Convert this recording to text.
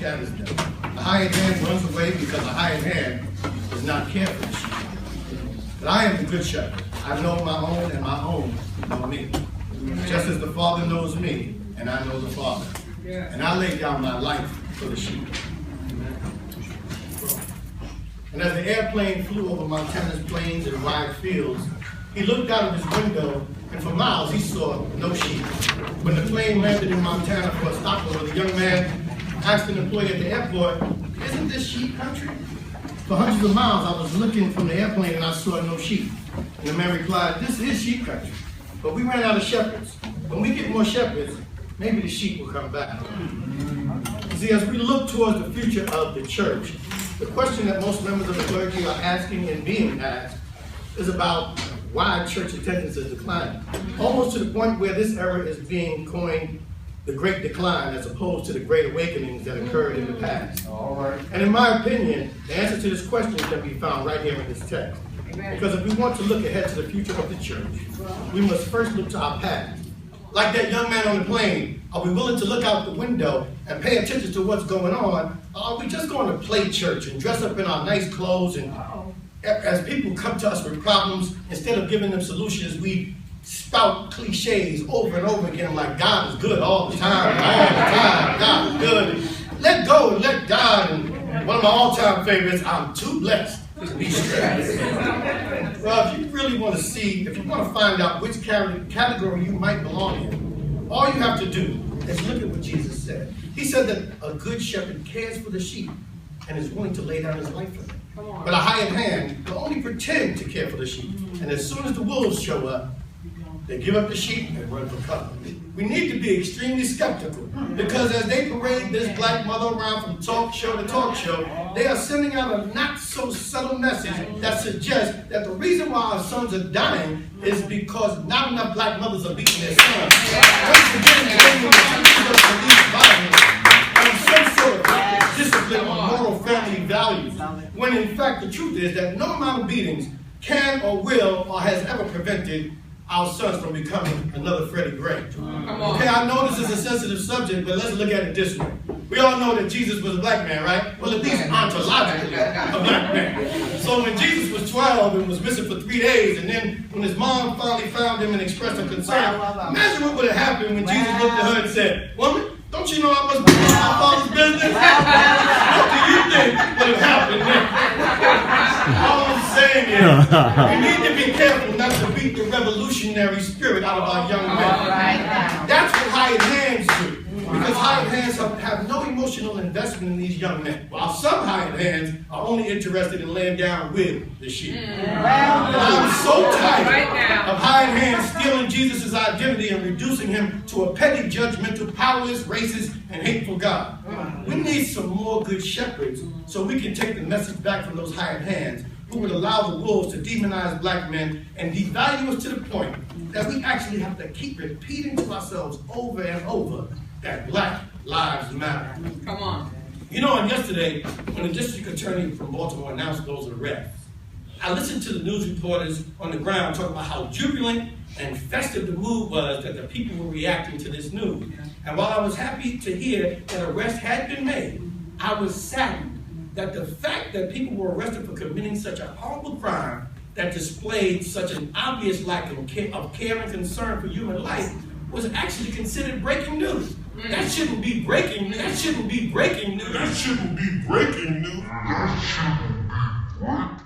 scatters them. The hired hand runs away because the hired hand does not care for the sheep. But I am the good shepherd. I know my own, and my own know me. Just as the Father knows me, and I know the Father. And I lay down my life for the sheep. And as the airplane flew over Montana's plains and wide fields, he looked out of his window, and for miles he saw no sheep. When the plane landed in Montana for a stopover, the young man asked an employee at the airport, "Isn't this sheep country?" For hundreds of miles I was looking from the airplane and I saw no sheep. And the man replied, "This is sheep country, but we ran out of shepherds. When we get more shepherds, maybe the sheep will come back." You see, as we look towards the future of the church, the question that most members of the clergy are asking and being asked is about why church attendance is declining. Almost to the point where this era is being coined the Great Decline as opposed to the Great Awakenings that occurred in the past. All right. And in my opinion, the answer to this question can be found right here in this text. Because if we want to look ahead to the future of the church, we must first look to our past. Like that young man on the plane, are we willing to look out the window and pay attention to what's going on? Or are we just going to play church and dress up in our nice clothes, and as people come to us with problems, instead of giving them solutions, we spout cliches over and over again like God is good all the time, God is good. Let go and let God. And one of my all-time favorites, I'm too blessed to be stressed. Well, if you really want to see, if you want to find out which category you might belong in, all you have to do is look at what Jesus said. He said that a good shepherd cares for the sheep and is willing to lay down his life for them. But a hired hand will only pretend to care for the sheep. And as soon as the wolves show up, they give up the sheep and run for cover. We need to be extremely skeptical, because as they parade this black mother around from talk show to talk show, they are sending out a not so subtle message that suggests that the reason why our sons are dying is because not enough black mothers are beating their sons. Once again, blaming the police violence on some sort of discipline or moral family values, when in fact the truth is that no amount of beatings can or will or has ever prevented our sons from becoming another Freddie Gray. Okay, I know this is a sensitive subject, but let's look at it this way. We all know that Jesus was a black man, right? Well, at least ontologically a black man. So when Jesus was 12 and was missing for 3 days, and then when his mom finally found him and expressed her concern, imagine what would have happened when Jesus looked at her and said, "Woman, don't you know I must be in my father's business?" What do you think would have happened then? All I'm saying is, we need to be careful not to beat the revolutionary spirit out of our young men. That's what hired hands do. Because hired hands have no emotional investment in these young men, while some hired hands are only interested in laying down with the sheep. And I'm so tired of hired hands stealing Jesus' identity and reducing him to a petty, judgmental, powerless, racist, and hateful God. We need some more good shepherds so we can take the message back from those hired hands who would allow the wolves to demonize black men and devalue us to the point that we actually have to keep repeating to ourselves over and over that black lives matter. Come on. You know, and yesterday, when the district attorney from Baltimore announced those arrests, I listened to the news reporters on the ground talk about how jubilant and festive the mood was that the people were reacting to this news. And while I was happy to hear that arrests had been made, I was saddened that the fact that people were arrested for committing such a horrible crime that displayed such an obvious lack of care and concern for human life was actually considered breaking news. That shouldn't be breaking news. That shouldn't be breaking news. That shouldn't be breaking news. That shouldn't be breaking news.